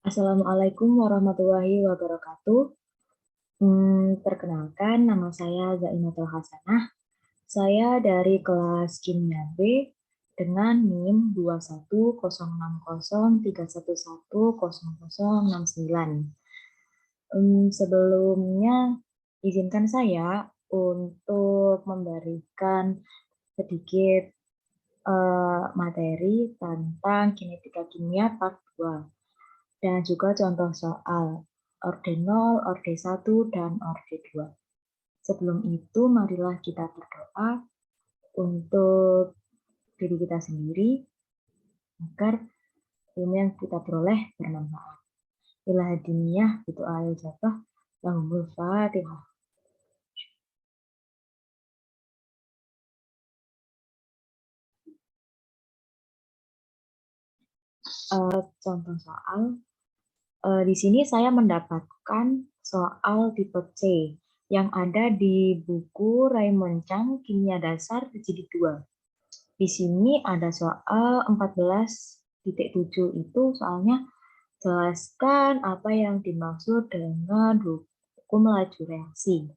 Assalamualaikum warahmatullahi wabarakatuh. Perkenalkan, nama saya Zainatul Hasanah. Saya dari kelas Kimia B dengan NIM 210603110069. Sebelumnya, izinkan saya untuk memberikan sedikit materi tentang kinetika kimia part 2. Dan juga contoh soal orde 0, orde 1, dan orde 2. Sebelum itu, marilah kita berdoa untuk diri kita sendiri agar ilmu yang kita peroleh bermanfaat. Ila hadiniyah, itu ayat jabah, lahumul fatihah. Contoh soal, di sini saya mendapatkan soal tipe C yang ada di buku Raymond Chang Kimia Dasar Jilid 2. Di sini ada soal 14.7 itu soalnya jelaskan apa yang dimaksud dengan hukum laju reaksi.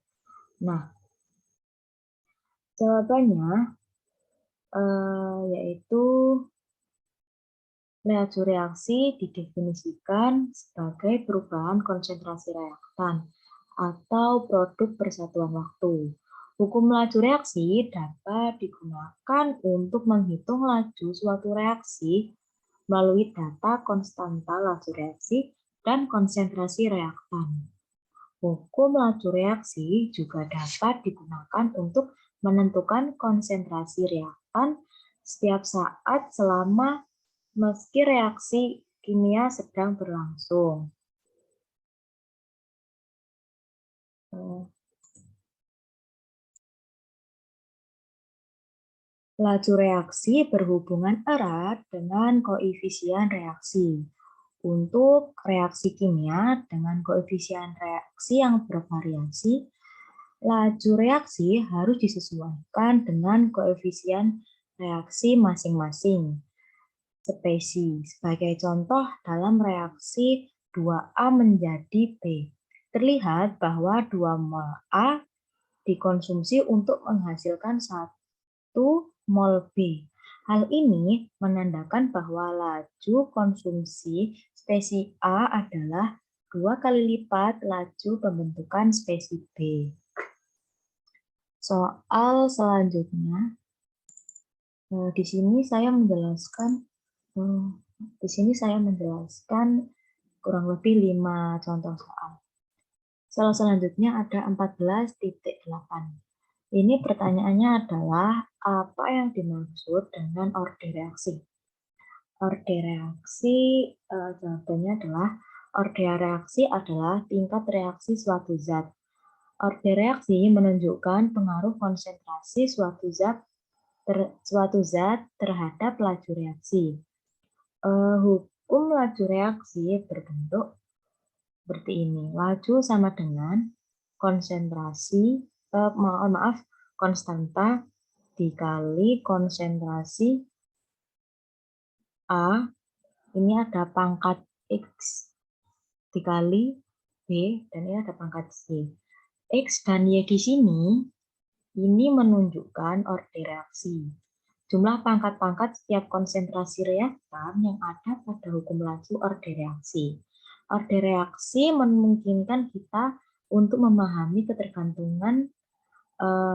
Nah, jawabannya yaitu laju reaksi didefinisikan sebagai perubahan konsentrasi reaktan atau produk persatuan waktu. Hukum laju reaksi dapat digunakan untuk menghitung laju suatu reaksi melalui data konstanta laju reaksi dan konsentrasi reaktan. Hukum laju reaksi juga dapat digunakan untuk menentukan konsentrasi reaktan setiap saat selama meski reaksi kimia sedang berlangsung. Laju reaksi berhubungan erat dengan koefisien reaksi. Untuk reaksi kimia dengan koefisien reaksi yang bervariasi, laju reaksi harus disesuaikan dengan koefisien reaksi masing-masing spesies. Sebagai contoh, dalam reaksi 2A menjadi B, terlihat bahwa 2 mol A dikonsumsi untuk menghasilkan 1 mol B. Hal ini menandakan bahwa laju konsumsi spesies A adalah 2 kali lipat laju pembentukan spesies B. Soal selanjutnya, di sini saya menjelaskan kurang lebih 5 contoh soal. Soal selanjutnya ada 14.8. Ini pertanyaannya adalah apa yang dimaksud dengan orde reaksi? Orde reaksi, jawabannya adalah orde reaksi adalah tingkat reaksi suatu zat. Orde reaksi menunjukkan pengaruh konsentrasi suatu zat terhadap laju reaksi. Hukum laju reaksi berbentuk seperti ini. Laju sama dengan konsentrasi, konstanta dikali konsentrasi A, ini ada pangkat X dikali B, dan ini ada pangkat C. X dan Y di sini, ini menunjukkan orde reaksi. Jumlah pangkat-pangkat setiap konsentrasi reaktan yang ada pada hukum laju orde reaksi. Orde reaksi memungkinkan kita untuk memahami ketergantungan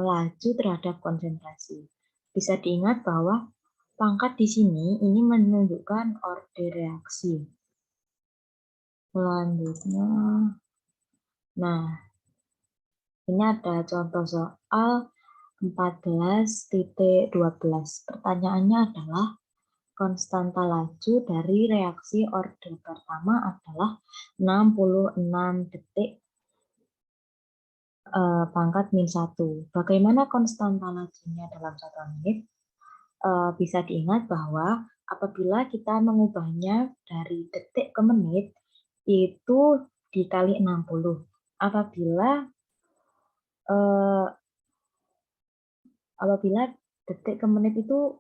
laju terhadap konsentrasi. Bisa diingat bahwa pangkat di sini ini menunjukkan orde reaksi. Selanjutnya, nah ini ada contoh soal 14.12. Pertanyaannya adalah konstanta laju dari reaksi orde pertama adalah 66 detik pangkat min 1. Bagaimana konstanta lajunya dalam 1 menit? Bisa diingat bahwa apabila kita mengubahnya dari detik ke menit, itu dikali 60. Apabila detik ke menit itu,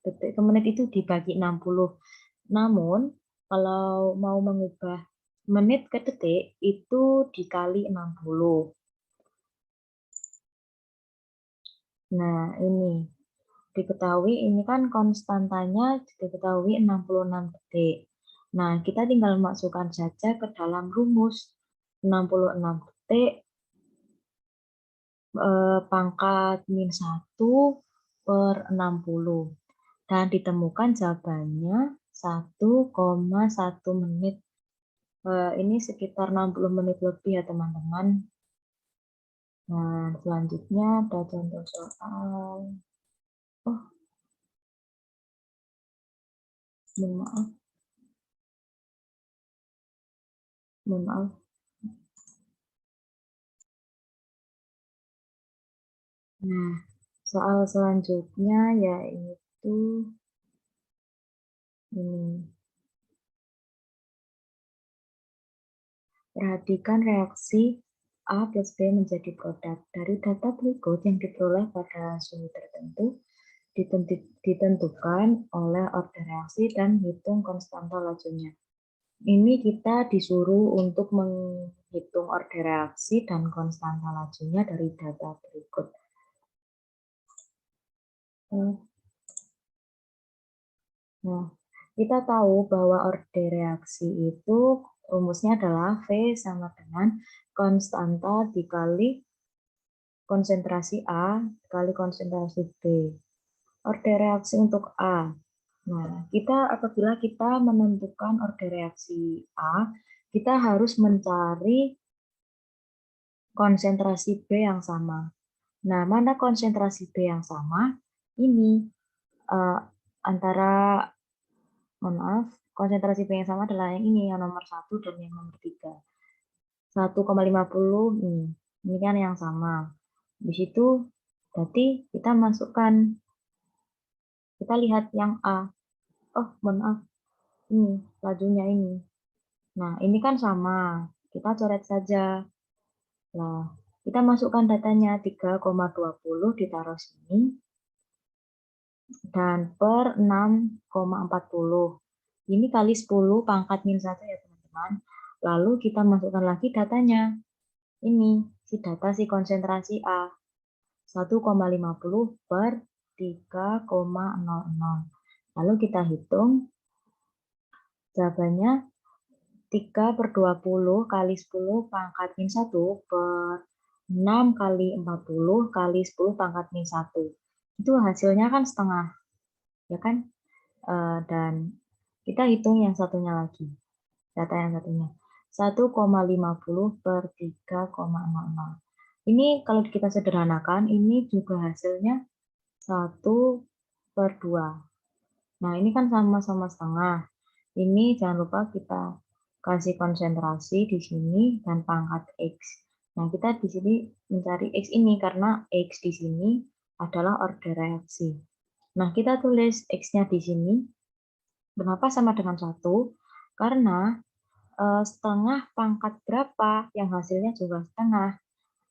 detik ke menit itu dibagi 60. Namun, Kalau mau mengubah menit ke detik, itu dikali 60. Nah, ini. Diketahui ini kan konstantanya diketahui 66 detik. Nah, kita tinggal masukkan saja ke dalam rumus 66 detik pangkat min 1 per 60. Dan ditemukan jawabannya 1,1 menit. Ini sekitar 60 menit lebih ya teman-teman. Nah, selanjutnya ada contoh soal. Oh, mohon maaf. Mohon maaf. Nah, soal selanjutnya yaitu ini. Perhatikan reaksi A plus B menjadi produk. Dari data berikut yang diperoleh pada suhu tertentu ditentukan oleh order reaksi dan hitung konstanta lajunya. Ini kita disuruh untuk menghitung order reaksi dan konstanta lajunya dari data berikut. Nah, kita tahu bahwa order reaksi itu rumusnya adalah V sama dengan konstanta dikali konsentrasi A dikali konsentrasi B. Order reaksi untuk A. Nah, apabila kita menentukan order reaksi A, kita harus mencari konsentrasi B yang sama. Nah, mana konsentrasi B yang sama? Ini antara, mohon maaf, konsentrasi B yang sama adalah yang ini, yang nomor 1 dan yang nomor 3. 1,50 ini kan yang sama. Di situ berarti kita masukkan, kita lihat yang A. Oh, mohon maaf, ini lajunya ini. Nah, ini kan sama, kita coret saja. Nah, kita masukkan datanya 3,20 ditaruh sini dan per 6,40. Ini kali 10 pangkat min 1 ya teman-teman. Lalu kita masukkan lagi datanya. Ini si data si konsentrasi A. 1,50 per 3,00. Lalu kita hitung jawabannya 3 per 20 kali 10 pangkat min 1 per 6 kali 40 kali 10 pangkat min 1. Itu hasilnya kan setengah, ya kan? Dan kita hitung yang satunya lagi, data yang satunya. 1,50 per 3,00. Ini kalau kita sederhanakan, ini juga hasilnya 1 per 2. Nah, ini kan sama-sama setengah. Ini jangan lupa kita kasih konsentrasi di sini dan pangkat X. Nah, kita di sini mencari X ini karena X di sini adalah order reaksi. Nah, kita tulis X-nya di sini. Kenapa sama dengan 1? Karena setengah pangkat berapa yang hasilnya juga setengah.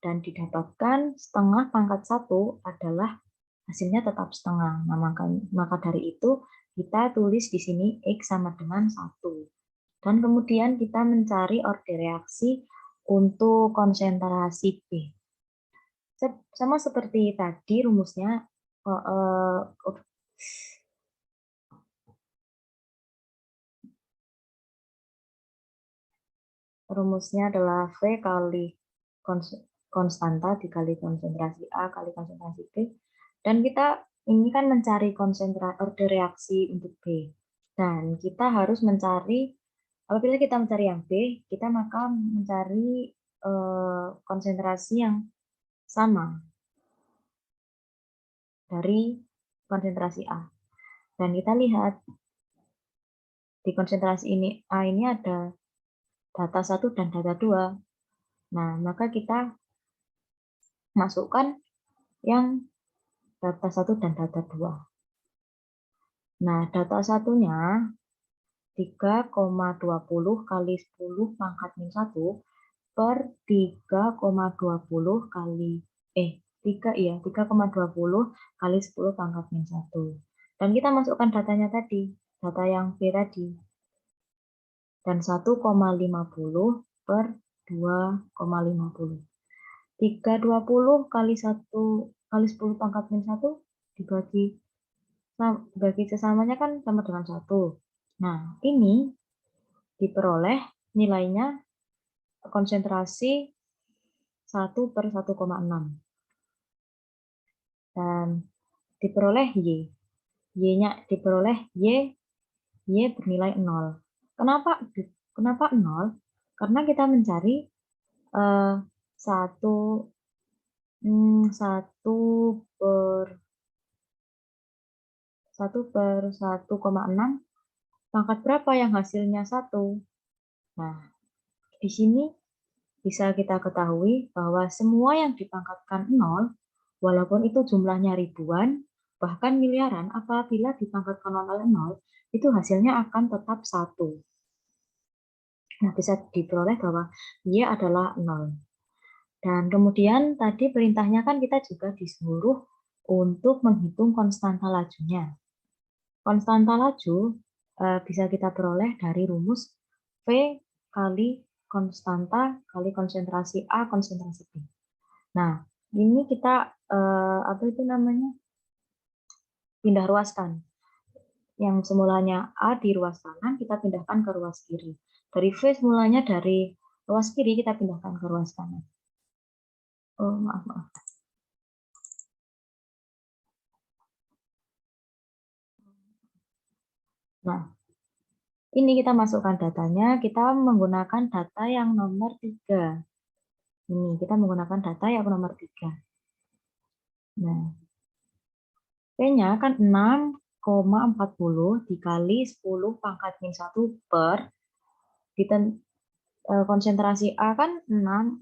Dan didapatkan setengah pangkat 1 adalah hasilnya tetap setengah. Nah, maka dari itu kita tulis di sini X sama dengan 1. Dan kemudian kita mencari order reaksi untuk konsentrasi B. Sama seperti tadi rumusnya, rumusnya adalah V kali konstanta dikali konsentrasi A kali konsentrasi B. Dan kita ini kan mencari order reaksi untuk B. Dan kita harus mencari, apabila kita mencari yang B, kita maka mencari konsentrasi yang sama dari konsentrasi A. Dan kita lihat di konsentrasi ini A ini ada data 1 dan data 2. Nah, maka kita masukkan yang data 1 dan data 2. Nah, data satunya 3,20 kali 10 pangkat min 1 per 3,20 kali 3,20 kali 10 pangkat min 1. Dan kita masukkan datanya tadi, data yang B tadi. dan 1,50 per 2,50. 320 kali 1 kali 10 pangkat min 1 dibagi sesamanya kan sama dengan 1. Nah, ini diperoleh nilainya konsentrasi 1 per 1,6. Dan diperoleh Y. Y-nya diperoleh Y bernilai 0. Kenapa 0? Karena kita mencari 1 per 1,6 pangkat berapa yang hasilnya 1. Nah, di sini bisa kita ketahui bahwa semua yang dipangkatkan 0, walaupun itu jumlahnya ribuan, bahkan miliaran, apabila dipangkatkan oleh 0, itu hasilnya akan tetap 1. Nah, bisa diperoleh bahwa Y adalah 0. Dan kemudian tadi perintahnya kan kita juga disuruh untuk menghitung konstanta lajunya. Konstanta laju bisa kita peroleh dari rumus V kali konstanta kali konsentrasi A konsentrasi B. Nah, ini kita pindah ruaskan. Yang semulanya A di ruas kanan kita pindahkan ke ruas kiri. Dari V semulanya dari ruas kiri kita pindahkan ke ruas kanan. Oh, maaf. Nah, ini kita masukkan datanya, kita menggunakan data yang nomor 3. Ini, kita menggunakan data yang nomor 3. Nah, P-nya kan 6,40 dikali 10 pangkat min 1 per, konsentrasi A kan 3,00.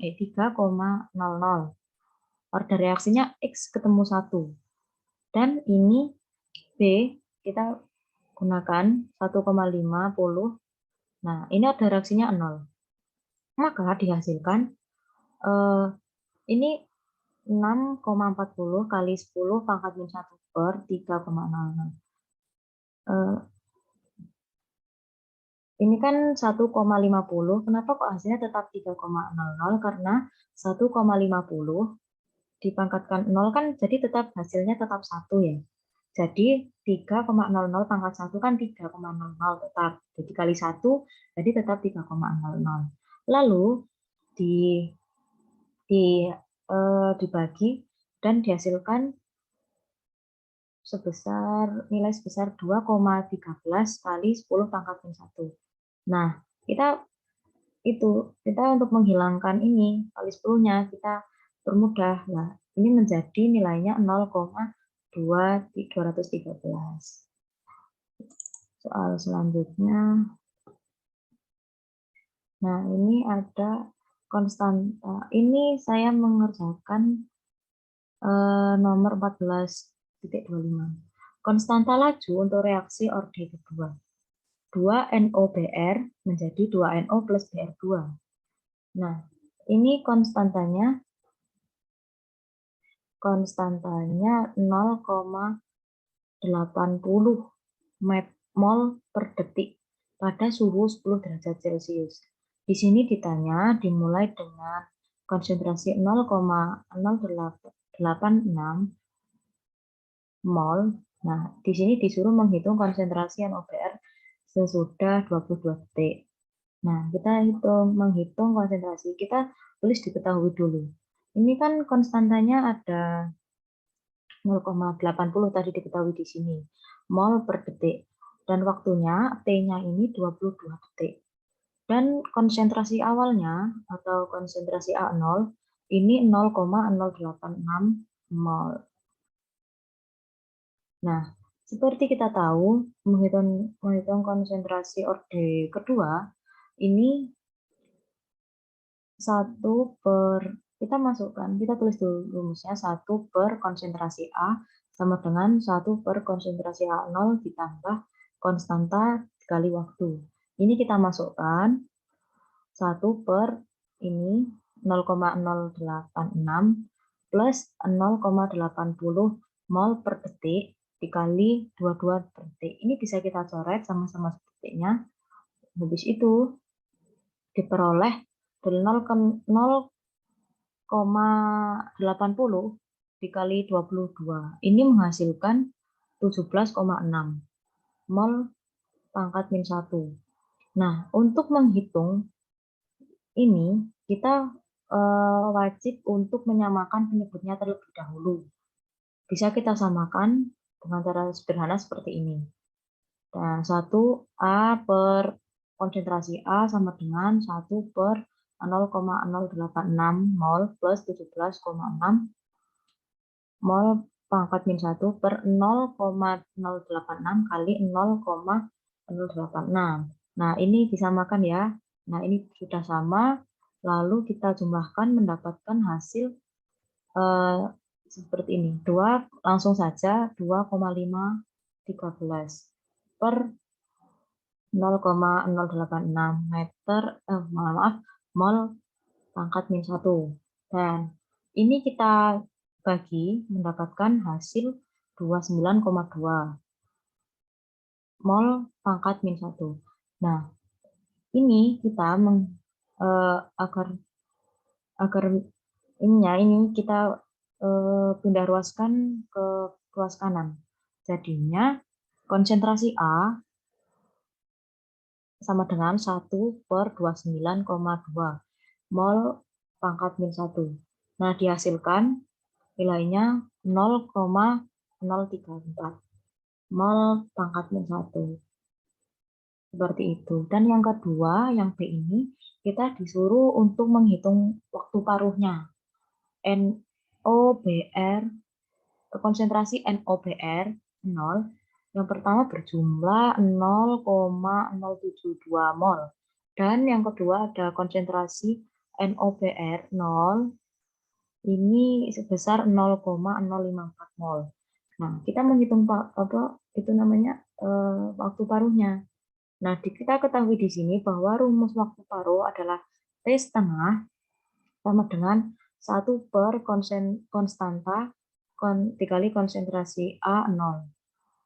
Order reaksinya X ketemu 1. Dan ini B, kita gunakan 1,50. Nah, ini order reaksinya 0. Maka dihasilkan ini 6,40 kali 10 pangkat min 1 per 3,00. Ini kan 1,50. Kenapa kok hasilnya tetap 3,00? Karena 1,50 dipangkatkan 0 kan jadi tetap hasilnya tetap 1 ya. Jadi 3,00 pangkat 1 kan 3,00 tetap. Jadi kali 1 jadi tetap 3,00. Lalu dibagi dan dihasilkan nilai sebesar 2,13 kali 10 pangkat min 1. Nah, kita untuk menghilangkan ini kali 10-nya kita permudah. Nah, ini menjadi nilainya 0,213. Soal selanjutnya. Nah, ini ada konstanta. Ini saya mengerjakan nomor 14.25. Konstanta laju untuk reaksi orde kedua. 2NOBr menjadi 2NO plus Br2. Nah, ini konstantanya 0,80 mol per detik pada suhu 10 derajat Celcius. Di sini ditanya dimulai dengan konsentrasi 0,086 mol. Nah, di sini disuruh menghitung konsentrasi NOBr sesudah 22 detik. Nah, kita menghitung konsentrasi. Kita tulis diketahui dulu. Ini kan konstantanya ada 0,80 tadi diketahui di sini. Mol per detik. Dan waktunya, T-nya ini 22 detik. Dan konsentrasi awalnya, atau konsentrasi A0, ini 0,086 mol. Nah, seperti kita tahu, menghitung konsentrasi orde kedua, ini 1 per, kita tulis dulu rumusnya 1 per konsentrasi A sama dengan 1 per konsentrasi A0 ditambah konstanta dikali waktu. Ini kita masukkan 1 per ini 0,086 plus 0,80 mol per detik dikali 22 per detik. Ini bisa kita coret sama-sama detiknya. Habis itu diperoleh dari 0,80 dikali 22. Ini menghasilkan 17,6 mol pangkat min 1. Nah, untuk menghitung ini, kita wajib untuk menyamakan penyebutnya terlebih dahulu. Bisa kita samakan dengan cara sederhana seperti ini. Dan 1A per konsentrasi A sama dengan 1 per 0,086 mol plus 17,6 mol pangkat min 1 per 0,086 kali 0,086. Nah, ini disamakan ya. Nah, ini sudah sama. Lalu kita jumlahkan mendapatkan hasil seperti ini. 2 langsung saja 2,513 per 0,086 meter mol pangkat min 1. Dan ini kita bagi mendapatkan hasil 29,2 mol pangkat min 1. Nah, ini kita agar ini kita pindah ruaskan ke ruas kanan. Jadinya konsentrasi A sama dengan 1 per 29,2 mol pangkat min 1. Nah, dihasilkan nilainya 0,034 mol pangkat min 1. Seperti itu. Dan yang kedua, yang B ini, kita disuruh untuk menghitung waktu paruhnya. NOBR, konsentrasi NOBR 0, yang pertama berjumlah 0,072 mol. Dan yang kedua ada konsentrasi NOBR 0, ini sebesar 0,054 mol. Nah, kita menghitung waktu paruhnya. Nah, kita ketahui di sini bahwa rumus waktu paruh adalah T setengah sama dengan 1 per konstanta dikali konsentrasi A0.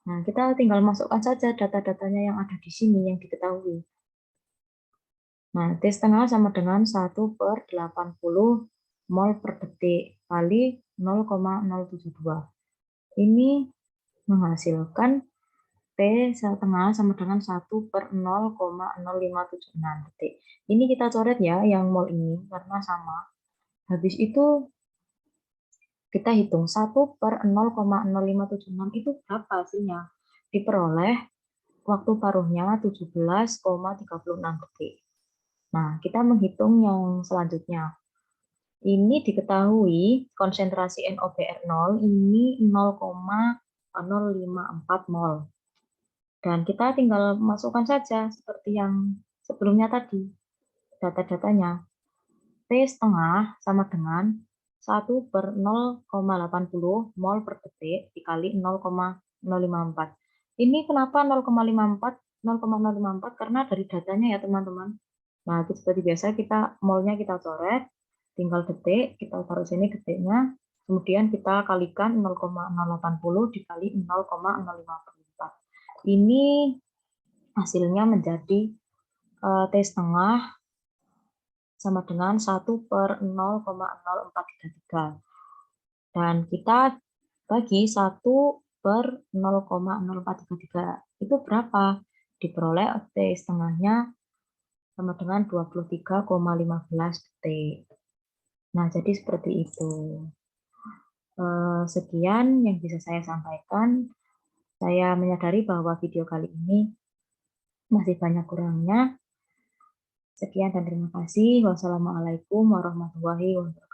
Nah, kita tinggal masukkan saja data-datanya yang ada di sini yang diketahui. Nah, T setengah sama dengan 1 per 80 mol per detik kali 0,072. Ini menghasilkan T setengah sama dengan 1 per 0,0576 detik. Ini kita coret ya, yang mol ini, karena sama. Habis itu, kita hitung 1 per 0,0576 itu berapa hasilnya? Diperoleh waktu paruhnya 17,36 detik. Nah, kita menghitung yang selanjutnya. Ini diketahui konsentrasi NOBR 0 ini 0,054 mol. Dan kita tinggal masukkan saja seperti yang sebelumnya tadi, data-datanya. T setengah sama dengan 1 per 0,80 mol per detik dikali 0,054. Ini kenapa 0,54? 0,054 karena dari datanya ya teman-teman. Nah, seperti biasa kita molnya kita coret, tinggal detik, kita taruh sini detiknya, kemudian kita kalikan 0,080 dikali 0,054. Ini hasilnya menjadi T setengah sama dengan 1 per 0,0433. Dan kita bagi 1 per 0,0433. Itu berapa? Diperoleh T setengahnya sama dengan 23,15 detik. Nah, jadi seperti itu. Sekian yang bisa saya sampaikan. Saya menyadari bahwa video kali ini masih banyak kurangnya. Sekian dan terima kasih. Wassalamualaikum warahmatullahi wabarakatuh.